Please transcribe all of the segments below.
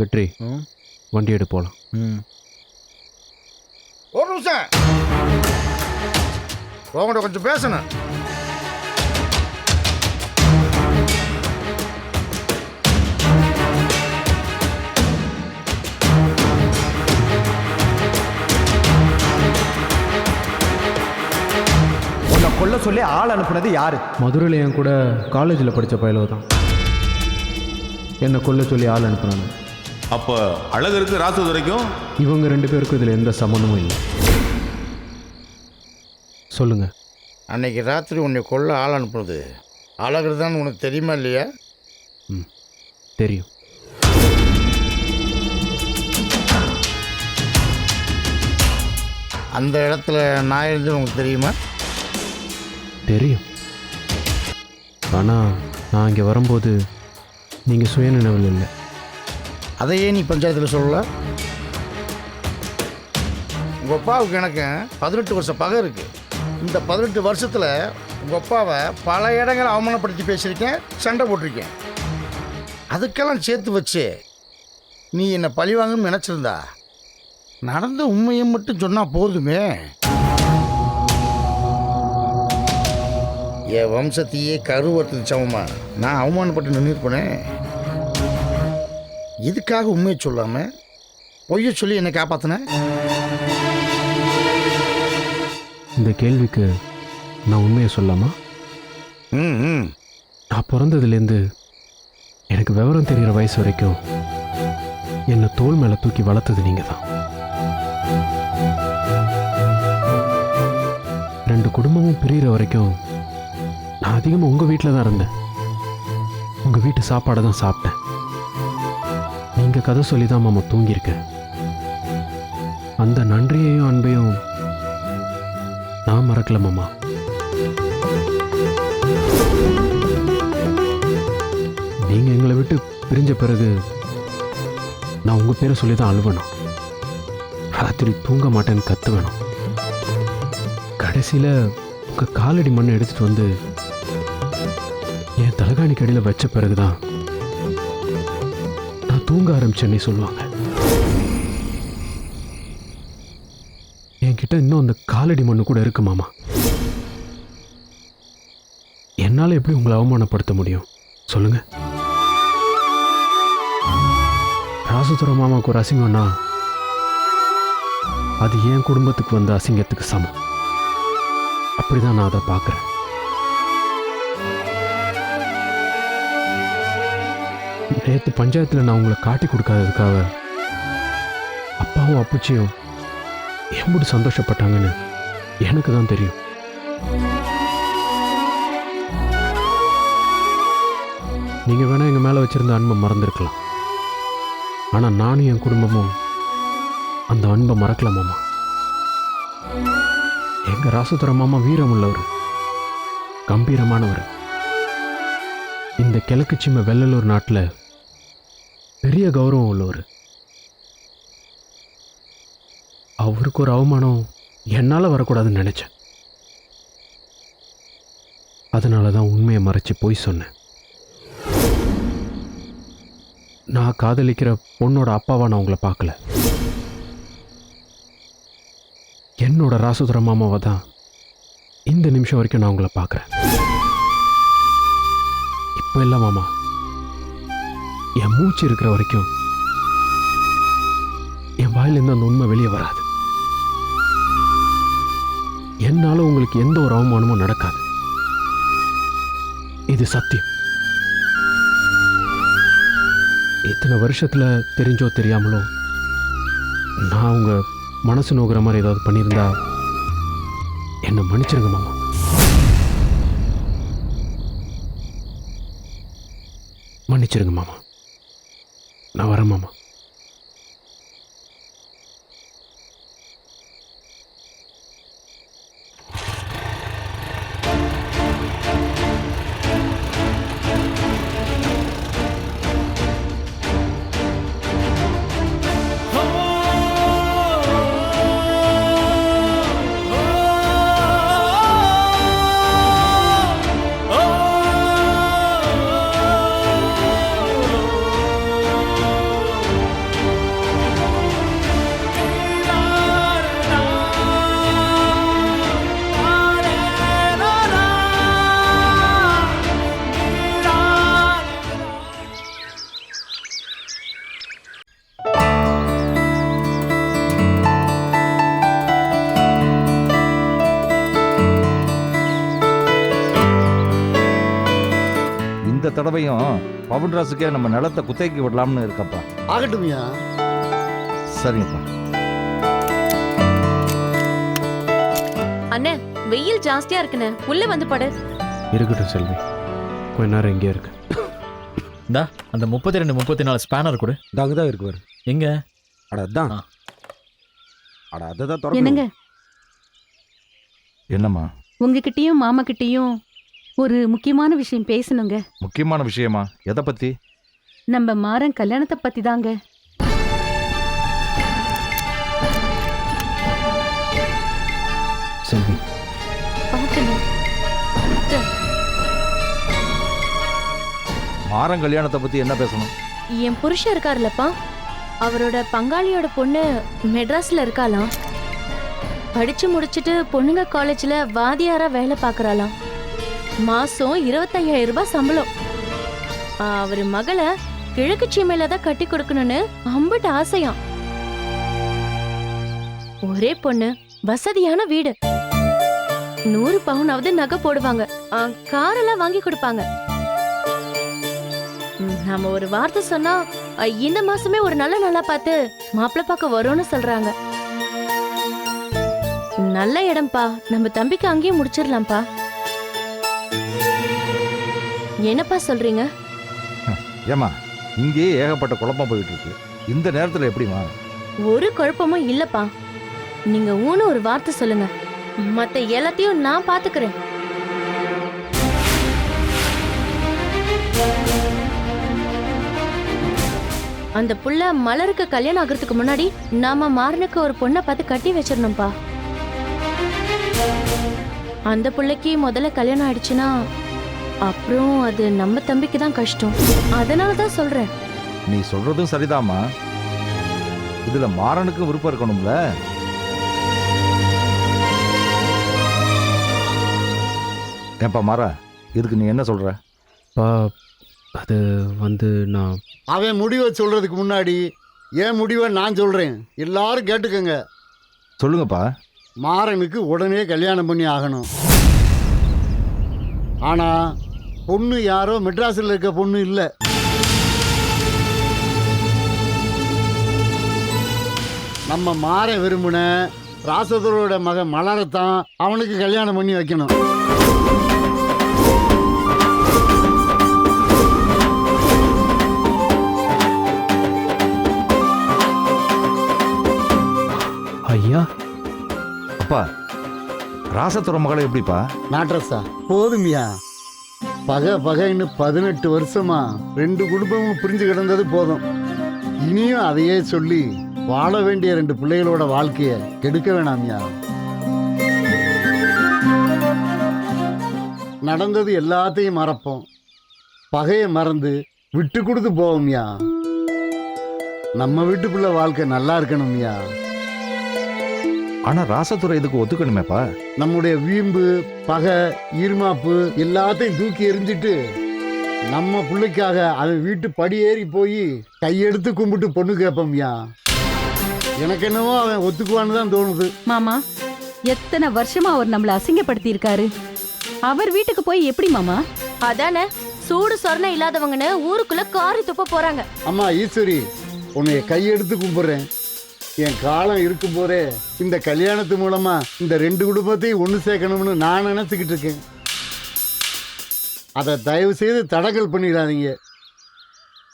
வெற்றி வண்டி எடு போகலாம். ஒரு நிமிஷம் உங்கள்கிட்ட கொஞ்சம் பேசணும். உன்னை கொல்ல சொல்லி ஆள் அனுப்புனது யாரு? மதுரையில் என் கூட காலேஜில் படித்த பயலோ தான் என்னை கொல்ல சொல்லி ஆள் அனுப்புனாங்க. அப்போ அழகருக்கு ராசதுரைக்கும் இவங்க 2 பேருக்கும் இதில் எந்த சம்மந்தமும் இல்லை. சொல்லுங்க. அன்னைக்கு ராத்திரி உன்னை கொல்ல ஆள் அனுப்புனது அழகர் தான் உனக்கு தெரியுமா இல்லையா? தெரியும். அந்த இடத்துல நான் இருந்தது உங்களுக்கு தெரியுமா? தெரியும். ஆனால் நான் இங்கே வரும்போது நீங்கள் சுயநினைவில் இல்லை. அதையே நீ பஞ்சாயத்தில் சொல்லல. உங்கள் அப்பாவுக்கு எனக்கு 18 வருஷம் பகை இருக்குது. இந்த 18 வருஷத்தில் உங்கள் அப்பாவை பல இடங்களை அவமானப்படுத்தி பேசியிருக்கேன், சண்டை போட்டிருக்கேன். அதுக்கெல்லாம் சேர்த்து வச்சு நீ என்னை பழி வாங்கணும்னு நினச்சிருந்தா நடந்த உண்மையை மட்டும் சொன்னால் போதுமே. என் வம்சத்தையே கருவத்துக்கு சமமா நான் அவமானப்பட்டு நின்றுருப்பேனே. இதுக்காக உண்மையை சொல்லாமல் பொய்யை சொல்லி என்னை காப்பாற்றினேன். இந்த கேள்விக்கு நான் உண்மையை சொல்லாமா? நான் பிறந்ததுலேருந்து எனக்கு விவரம் தெரிகிற வயசு வரைக்கும் என்னை தோள் மேலே தூக்கி வளர்த்தது நீங்கள் தான். 2 குடும்பமும் பிரிகிற வரைக்கும் நான் அதிகமாக உங்கள் வீட்டில் தான் இருந்தேன். உங்கள் வீட்டு சாப்பாடை தான் சாப்பிட்டேன். நீங்கள் கதை சொல்லி தான் மாமா தூங்கியிருக்கேன். அந்த நன்றியையும் அன்பையும் நான் மறக்கல மாமா. நீங்கள் எங்களை விட்டு பிரிஞ்ச பிறகு நான் உங்கள் பேரை சொல்லி தான் அழுவணும். ராத்திரி தூங்க மாட்டேன்னு கத்து வேணும். கடைசியில் உங்கள் காலடி மண்ணை எடுத்துகிட்டு வந்து என் தலகாணி கடியில் வச்ச பிறகுதான் நான் தூங்க ஆரம்பிச்சேன்னே சொல்லுவாங்க. என்கிட்ட இன்னும் அந்த காலடி மண்ணு கூட இருக்கு மாமா. என்னால் எப்படி உங்களை அவமானப்படுத்த முடியும் சொல்லுங்க? ராசுதுர மாமாவுக்கு ஒரு அசிங்கம்னா அது என் குடும்பத்துக்கு வந்த அசிங்கத்துக்கு சமம். அப்படிதான் நான் அதை பார்க்குறேன். நேற்று பஞ்சாயத்தில் நான் உங்களை காட்டி கொடுக்காததுக்காக அப்பாவும் அப்புச்சியும் எப்படி சந்தோஷப்பட்டாங்கன்னு எனக்கு தான் தெரியும். நீங்க வேணா எங்க மேல வச்சிருந்த அன்பை மறந்துருக்கலாம். ஆனா நானும் என் குடும்பமும் அந்த அன்பை மறக்கல மாமா. எங்க ராசுதுர மாமா வீரம் உள்ளவர், கம்பீரமானவர். இந்த கிழக்கு சீமை வெள்ளலூர் நாட்டில் பெரிய கௌரவம் உள்ளவர். அவருக்கு ஒரு அவமானம் என்னால் வரக்கூடாதுன்னு நினச்சேன். அதனால தான் உண்மையை மறைச்சி போய் சொன்னேன். நான் காதலிக்கிற பொண்ணோட அப்பாவா நான் உங்களை பார்க்கல. என்னோட ராசுதுர மாமாவை தான் இந்த நிமிஷம் வரைக்கும் நான் உங்களை பார்க்குறேன். இப்போ இல்லை மாமா, என் மூச்சு இருக்கிற வரைக்கும் என் வாயிலிருந்து அந்த உண்மை வெளியே வராது. என்னால உங்களுக்கு எந்த ஒரு அவமானமும் நடக்காது. இது சத்தியம். இத்தனை வருஷத்துல தெரிஞ்சோ தெரியாமலோ நான் உங்க மனசு நோக்கிற மாதிரி ஏதாவது பண்ணியிருந்தா என்னை மன்னிச்சிருங்க மாமா. மன்னிச்சிருங்க மாமா. நான் வரேன் மாமா. இந்த தடவையும் பவுன்ராசுக்கே நம்ம நிலத்தை குத்தகைக்கு விடலாம்னு இருக்கப்பா. ஆகட்டும்யா. சரிங்கப்பா. அண்ணே, வெயில் ஜாஸ்தியா இருக்குண்ணே, உள்ள வந்து படு. இருக்கட்டும் செல்வி, கொஞ்ச நேரம் இங்கே இருக்கு. இந்தா அந்த 32 34 ஸ்பேனர் கொடு. அங்கே தான் இருக்கு பாரு. எங்க? அட அதான். ஆ. அட அதை தான் என்னங்க, என்னம்மா? உங்ககிட்டயும் மாமா கிட்டயும் ஒரு முக்கியமான விஷயம் பேசணுங்க. முக்கியமான விஷயமா? எதை பத்தி? நம்ம மாறன் கல்யாணத்தை பத்தி தாங்க. செல்வி, பாத்துண்ணே. மாறன் கல்யாணத்தை பத்தி என்ன பேசணும்? என் புருஷன் இருக்காருல்லப்பா, அவரோட பங்காளியோட பொண்ணு மெட்ராஸ்ல இருக்காளாம். படிச்சு முடிச்சிட்டு பொண்ணுங்க காலேஜ்ல வாதியாரா வேலை பார்க்கறாளாம். மாசம் 25,000 ரூபாய் சம்பளம். அவர் மகளை கிழக்கு சீமையில தான் கட்டி கொடுக்கணும்னு அம்பிட்டு ஆசையாம். ஒரே பொண்ணு, வசதியான வீடு, 100 பவுனாவது நகை போடுவாங்க, காரெல்லாம் வாங்கி கொடுப்பாங்க. நாம ஒரு வார்த்தை சொன்னா இந்த மாசமே ஒரு நல்ல நாளா பார்த்து மாப்பிள்ளை பார்க்க வரோம்னு சொல்றாங்க. நல்ல இடம்பா, நம்ம தம்பிக்கு அங்கேயே முடிச்சிடலாம்ப்பா. என்னப்பா சொல்றீங்க? ஏமா, இங்கேயே ஏகப்பட்ட குழப்பம் போயிட்டு இருக்கு. இந்த நேரத்துல எப்படிமா? ஒரு குழப்பமும் இல்லப்பா. நீங்க ஊன்னு ஒரு வார்த்தை சொல்லுங்க, மத்த எல்லாத்தையும் நான் பாத்துக்கிறேன். அந்த புள்ள மலருக்கு கல்யாணம் ஆகிறதுக்கு முன்னாடி நாம மாறனுக்கு ஒரு பொண்ணை பார்த்து கட்டி வச்சிடணும்ப்பா. அந்த புள்ளைக்கு முதல்ல கல்யாணம் ஆயிடுச்சுன்னா அப்புறம் அது நம்ம தம்பிக்கு தான் கஷ்டம். அதனாலதான் சொல்றேன். நீ சொல்றதும் சரிதாம்மா. இதுல மாறனுக்கும் விருப்பம் இருக்கணும்ல. ஏப்பா மாறா, இதுக்கு நீ என்ன சொல்ற? பா, அது வந்து நான் அவன் முடிவை சொல்றதுக்கு முன்னாடி என் முடிவை நான் சொல்றேன். எல்லாரும் கேட்டுக்கங்க. சொல்லுங்கப்பா. மாறனுக்கு உடனே கல்யாணம் பண்ணி ஆகணும். ஆனா பொண்ணு யாரோ மெட்ராஸில் இருக்க பொண்ணு இல்லை. நம்ம மாற விரும்பின ராசதரோட மகன் மலரத்தான் அவனுக்கு கல்யாணம் பண்ணி வைக்கணும். ஐயா, அப்பா, ராசத்துற மகளை எப்படிப்பா? நாட்ரஸா போதுமியா. பகைன்னு 18 வருஷமா 2 குடும்பமும் பிரிஞ்சு கிடந்தது போதும். இனியும் அதையே சொல்லி வாழ வேண்டிய 2 பிள்ளைகளோட வாழ்க்கைய கெடுக்க வேணாமியா. நடந்தது எல்லாத்தையும் மறப்போம், பகையை மறந்து விட்டு கொடுத்து போவோம்யா. நம்ம வீட்டு பிள்ளை வாழ்க்கை நல்லா இருக்கணும்யா. ஆனா ராசத்துறை இதுக்கு ஒத்துக்கணுமேப்பா. நம்முடைய வீம்பு, பகை, ஈர்மாப்பு எல்லாத்தையும் தூக்கி எறிஞ்சிட்டு நம்ம பிள்ளைக்காக அவன் வீட்டு படி ஏறி போய் கையெடுத்து கும்பிட்டு பொண்ணு கேட்போம்யா. எனக்கு என்னவோ அவன் ஒத்துக்குவான்னு தான் தோணுது. மாமா, எத்தனை வருஷமா அவர் நம்மள அசிங்கப்படுத்தி இருக்காரு. அவர் வீட்டுக்கு போய் எப்படி மாமா? அதானே, சூடு சொரணை இல்லாதவங்கன்னு ஊருக்குள்ள காரி துப்ப போறாங்க. அம்மா ஈஸ்வரி, உன்னைய கையெடுத்து கும்பிடுறேன். என் காலம் இருக்கும் போதே இந்த கல்யாணத்து மூலமா இந்த 2 குடும்பத்தையும் ஒன்று சேர்க்கணும்னு நான் நினைச்சுக்கிட்டு இருக்கேன். அதை தயவு செய்து தடங்கல் பண்ணிடாதீங்க.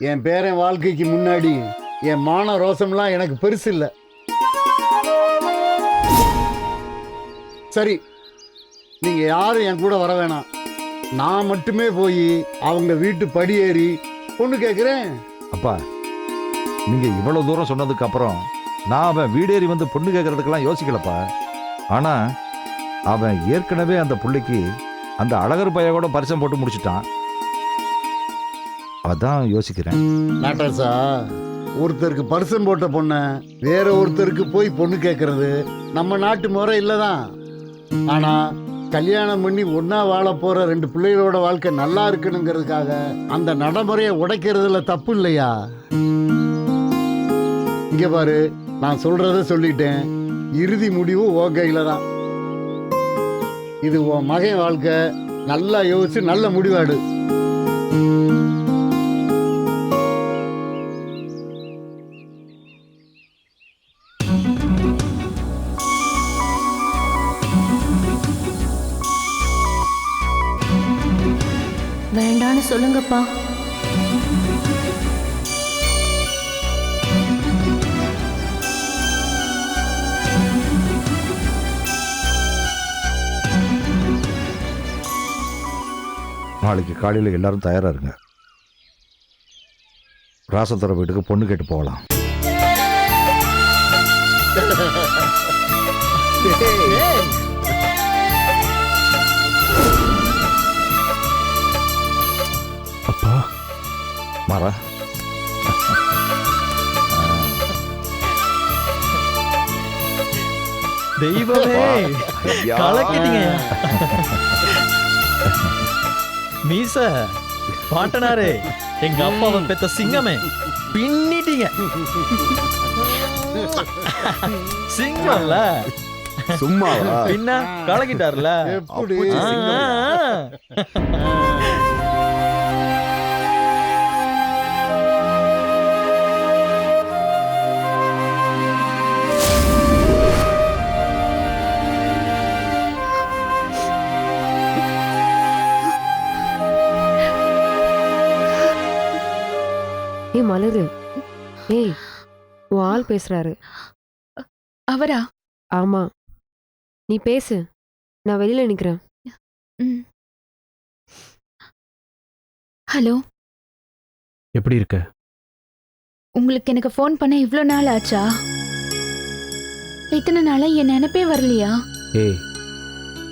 என் பேரன் வாழ்க்கைக்கு முன்னாடி என் மான ரோசம்லாம் எனக்கு பெருசு இல்லை. சரி, நீங்க யாரும் என் கூட வர வேணாம். நான் மட்டுமே போய் அவங்க வீட்டு படி ஏறி பொண்ணு கேட்குறேன். அப்பா, நீங்க இவ்வளவு தூரம் சொன்னதுக்கு அப்புறம் நான் அவன் வீடேறி வந்து பொண்ணு கேட்கறதுக்கெல்லாம் யோசிக்கலப்பா. ஆனா அவன் ஏற்கனவே அந்த புள்ளைக்கு அந்த அழகர் பையனோட பரிசம் போட்டு முடிச்சிட்டான். அதான் யோசிக்கிறேன். நாட்டரசா, ஒருத்தருக்கு பரிசம் போட்ட பொண்ணை வேற ஒருத்தருக்கு போய் பொண்ணு கேட்கறது நம்ம நாட்டு முறை இல்லதான். ஆனா கல்யாணம் பண்ணி ஒன்னா வாழ போற 2 பிள்ளைகளோட வாழ்க்கை நல்லா இருக்கணுங்கிறதுக்காக அந்த நடைமுறையை உடைக்கிறதுல தப்பு இல்லையா? இங்க பாரு, நான் சொல்றத சொல்லிட்டேன். இறுதி முடிவு உன் கையில தான். இது உன் மகன் வாழ்க்கை. நல்லா யோசிச்சு நல்ல முடிவாடு. வேண்டான்னு சொல்லுங்கப்பா. நாளைக்கு காலையில் எல்லாரும் தயாரா இருங்க. ராசத்தர வீட்டுக்கு பொண்ணு கேட்டு போகலாம். அப்பா மாறா, தெய்வமே ஐயா. கலக்கிட்டீங்க. மீச பாட்டனாரே, எங்க அப்பாவை பெத்த சிங்கமே, பின்னிட்டீங்க. சிங்கம்ல சும்மாவா? பின்ன கலக்கிட்டார்ல. எப்படி? ஏய் மலரு, ஏய் உன் ஆள் பேசுறாரு. அவரா? ஆமா, நீ பேசு, நான் வெளியில நிக்கிறேன். ஹலோ, எப்படி இருக்க? உங்களுக்கு எனக்கு ஃபோன் பண்ண இவ்ளோ நாள் ஆச்சா? இத்தனை நாளா என் நினைப்பே வரலையா? ஏய்,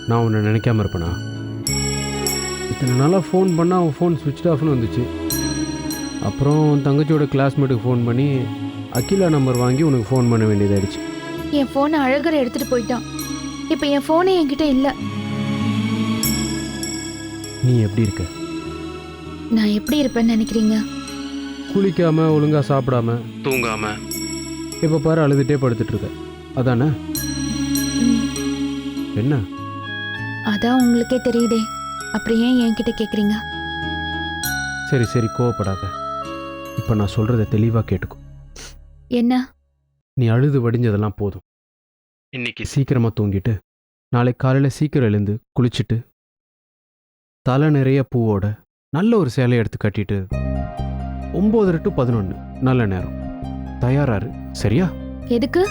நான் உன்னை நினைக்காம இருப்பேனா? இத்தனை நாளாக ஃபோன் பண்ணால் அவன் ஃபோன் சுவிட்ச் ஆஃப்னு வந்துச்சு. அப்புறம் உன் தங்கச்சியோட கிளாஸ்மேட்டுக்கு ஃபோன் பண்ணி அகிலா நம்பர் வாங்கி உனக்கு ஃபோன் பண்ண வேண்டியதாயிடுச்சு. என் ஃபோனை அழகர் எடுத்துட்டு போயிட்டான். இப்போ என் ஃபோனே என்கிட்ட இல்ல. நீ எப்படி இருக்க? நான் எப்படி இருப்பேன்னு நினைக்கிறீங்க? குளிக்காம ஒழுங்கா சாப்பிடாம தூங்காம இப்போ பாரு அழுதுகிட்டே படுத்துட்டு இருக்க, அதானே? என்ன? அதான் உங்களுக்கே தெரியுதே, அப்புறம் ஏன் என்கிட்ட கேக்குறீங்க? சரி சரி, கோவப்படாத. இப்போ நான் சொல்றதை தெளிவாக கேட்டுக்கோ. என்ன? நீ அழுது வடிஞ்சதெல்லாம் போதும். இன்னைக்கு சீக்கிரமா தூங்கிட்டு நாளைக்கு காலையில் சீக்கிரம் எழுந்து குளிச்சுட்டு தலை நிறைய பூவோட நல்ல ஒரு சேலையை எடுத்து கட்டிட்டு 9 to 11 நல்ல நேரம் தயாராரு. சரியா? எதுக்கு?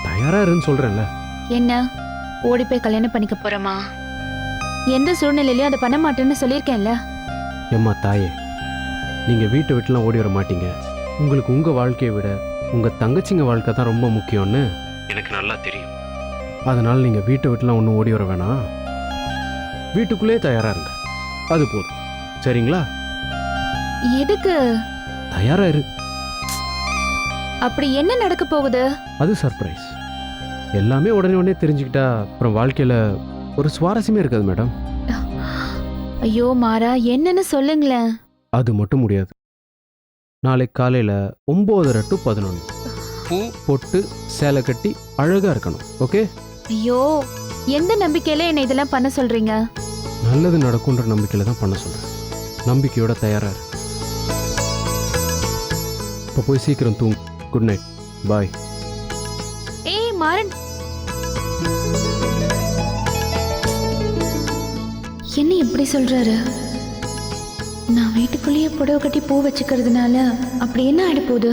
தயாராருன்னு சொல்றேன்ல. என்ன ஓடி போய் கல்யாணம் பண்ணிக்க போறமா? எந்த சூழ்நிலையிலயும் அதை பண்ண மாட்டேன்னு சொல்லியிருக்கேன்ல. எம்மா தாயே, நீங்க வீட்டை விட்டுலாம் ஓடி வர மாட்டீங்க. உங்களுக்கு உங்க வாழ்க்கையை விட உங்க தங்கச்சிங்க வாழ்க்கை தான் ரொம்ப முக்கியம்னு எனக்கு நல்லா தெரியும். அதனால நீங்க வீட்டை விட்டுலாம் ஒன்றும் ஓடி வர வேணாம். வீட்டுக்குள்ளே தயாரா இருங்க, அது போதும். சரிங்களா? எதுக்கு? தயாரா இரு. அப்படி என்ன நடக்க போகுது? அது சர்ப்ரைஸ். எல்லாமே உடனே தெரிஞ்சுக்கிட்டா அப்புறம் வாழ்க்கையில ஒரு சுவாரஸ்யமே இருக்காது மேடம். ஐயோ மாறா, என்னன்னு சொல்லுங்களேன். அது மட்டும் முடியாது. நாளைக்கு காலையில 9:30 to 11 பூ பொட்டு சேலை கட்டி அழகா இருக்கணும். ஓகே? ஐயோ, எந்த நம்பிக்கையில என்ன இதெல்லாம் பண்ண சொல்றீங்க? நல்லது நடக்கும்ன்ற நம்பிக்கையில தான் பண்ண சொல்றேன். நம்பிக்கையோட தயாரா இரு. இப்போ போய் சீக்கிரம் தூங்கு. Good night. பாய். ஏய் மாறன், என்ன இப்படி சொல்றாரு? நான் வீட்டுக்குள்ளேயே புடவை கட்டி பூ வச்சுக்கிறதுனால அப்படி என்ன ஆயிட போகுது?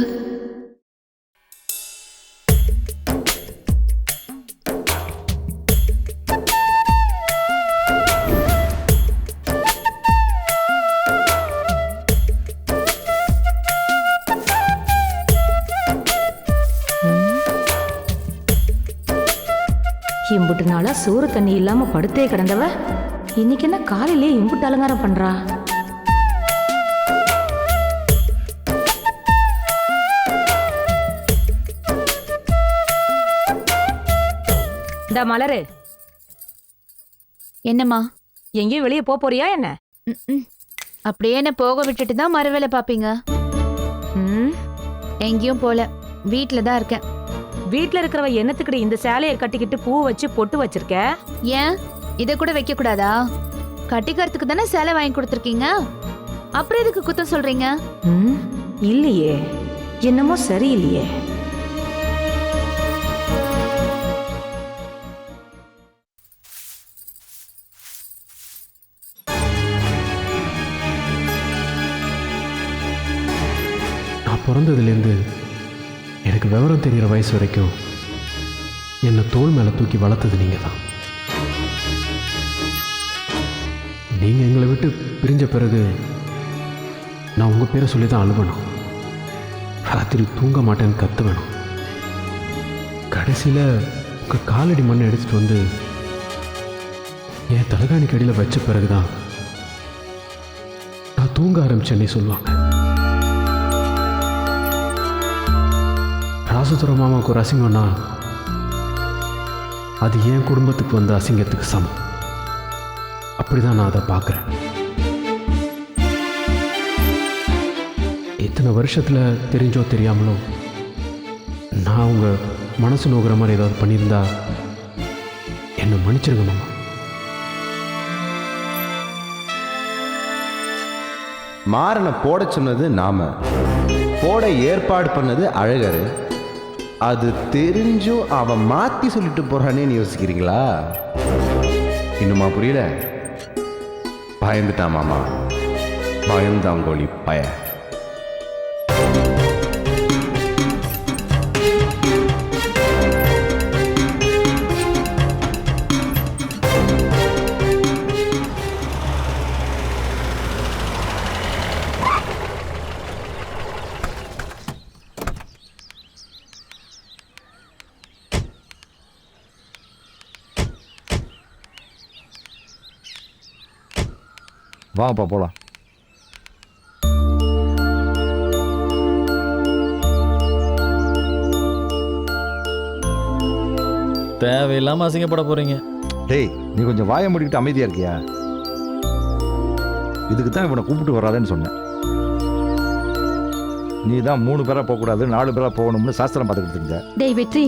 இம்புட்டு நாளா சோறு தண்ணி இல்லாம படுத்தே கிடந்தவ இன்னைக்கு என்ன காலையிலே இம்புட்டு அலங்காரம் பண்றா? இந்த மலரு, என்னம்மா? எங்கேயும் வெளியே போறியா என்ன? அப்படியே என்ன போக விட்டுட்டு தான் மறு வேலை பாப்பீங்க? எங்கேயும் போல, வீட்டுல தான் இருக்கேன். வீட்டுல இருக்கிறவ என்னத்துக்கிட்ட இந்த சேலையை கட்டிக்கிட்டு பூ வச்சு பொட்டு வச்சிருக்க? ஏன் இதை கூட வைக்க கூடாதா? கட்டிக்கிறதுக்கு தானே சேலை வாங்கி கொடுத்துருக்கீங்க. அப்புறம் எதுக்கு குத்தம் சொல்றீங்க? இல்லையே, என்னமோ சரியில்லையே. நான் பிறந்ததுலேருந்து எனக்கு விவரம் தெரிகிற வயசு வரைக்கும் என்னை தோள் மேலே தூக்கி வளர்த்தது நீங்கள் தான். நீங்கள் எங்களை விட்டு பிரிஞ்ச பிறகு நான் உங்கள் பேரை சொல்லி தான் அழுவணும். ராத்திரி தூங்க மாட்டேன்னு கத்துவேணும். கடைசியில் உங்கள் காலடி மண்ணை எடுத்துகிட்டு வந்து என் தலகாணிக்கு அடியில் வச்ச பிறகு தான் நான் தூங்க ஆரம்பிச்சேன்னே சொல்லுவாங்க. ராசுதுர மாமாவுக்கு ஒரு அசிங்கம்னா அது என் குடும்பத்துக்கு வந்த அசிங்கத்துக்கு சமம். அப்படிதான் நான் அதை பார்க்குறேன். இத்தனை வருஷத்தில் தெரிஞ்சோ தெரியாமலோ நான் உங்க மனசு நோக்கிற மாதிரி ஏதாவது பண்ணியிருந்தா என்னை மன்னிச்சிருங்க மாமா. மாறனை போட சொன்னது நாம, போட ஏற்பாடு பண்ணது அழகர். அது தெரிஞ்சும் அவன் மாத்தி சொல்லிட்டு போறானேன்னு யோசிக்கிறீங்களா? இன்னுமா புரியல? பயந்துட்டான் மாமா, பயந்தாங்கோழி பய. வாங்கப்பா போலாம். தேவையில்லாம அசிங்கப்பட போறீங்க. டேய், நீ கொஞ்சம் வாயை மூடிக்கிட்டு அமைதியா இருக்கியா? இதுக்கு தான் இவனை கூப்பிட்டு வராதேன்னு சொன்னேன். நீ தான் 3 பேரா போகக்கூடாது, 4 பேரா போகணும்னு சாஸ்திரம் பார்த்துக்கிட்டு இருந்த. டேய் வெற்றி,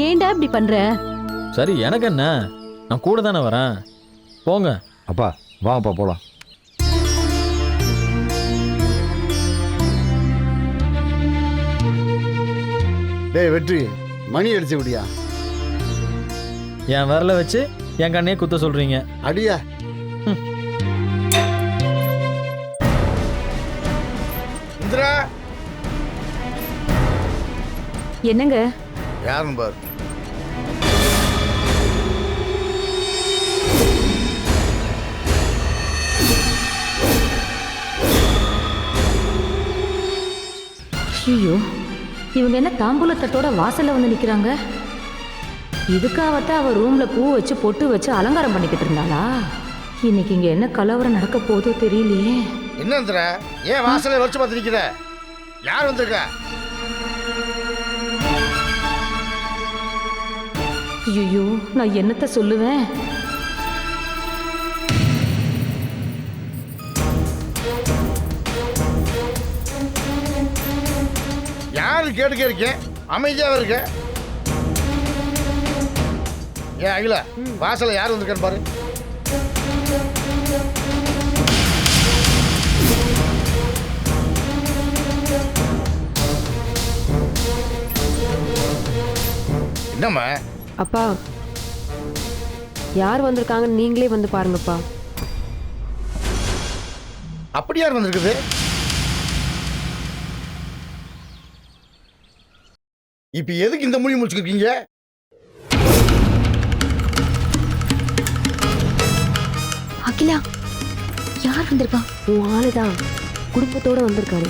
ஏன்டா இப்படி பண்ற? சரி, எனக்கு என்ன, நான் கூட தானே வரேன். போங்க. அப்பா வாங்கப்பா போலாம். டேய் வெற்றி, மணி அடிச்சு விடியா? என் விரல வச்சு என் கண்ணையே குத்த சொல்றீங்க. அடியா. இந்திரா, என்னங்க? யாருன்னு பாரு. ஐயோ, இவங்க என்ன தாம்பூலத்தட்டோட வாசல்ல வந்து நிக்கிறாங்க? இதுக்காகத்தான் அவ ரூம்ல பூ வச்சு பொட்டு வச்சு அலங்காரம் பண்ணிக்கிட்டு இருந்தாளா? இன்னைக்கு இங்க என்ன கலவரம் நடக்க போதோ தெரியலையே. என்ன இந்திரா, ஏன் வாசலை வச்சு பார்த்து நிக்கிற? யார் வந்திருக்கா? ஐயோ, நான் என்னத்த சொல்லுவேன்? யாரு கேட்டுக்க இருக்கேன், அமைதியாக இருக்க. ஏன் அகில, வாசல்ல யார் வந்திருக்கான்னு பாரு. என்னம்மா? அப்பா, யார் வந்திருக்காங்கன்னு நீங்களே வந்து பாருங்கப்பா. அப்படி யார் வந்திருக்குது? இப்ப எதுக்கு இந்த மொழி முடிச்சுக்கிருக்கீங்க? அகிலா, யார் வந்திருக்கா? உன் ஆளுதான் குடும்பத்தோட வந்திருக்காரு.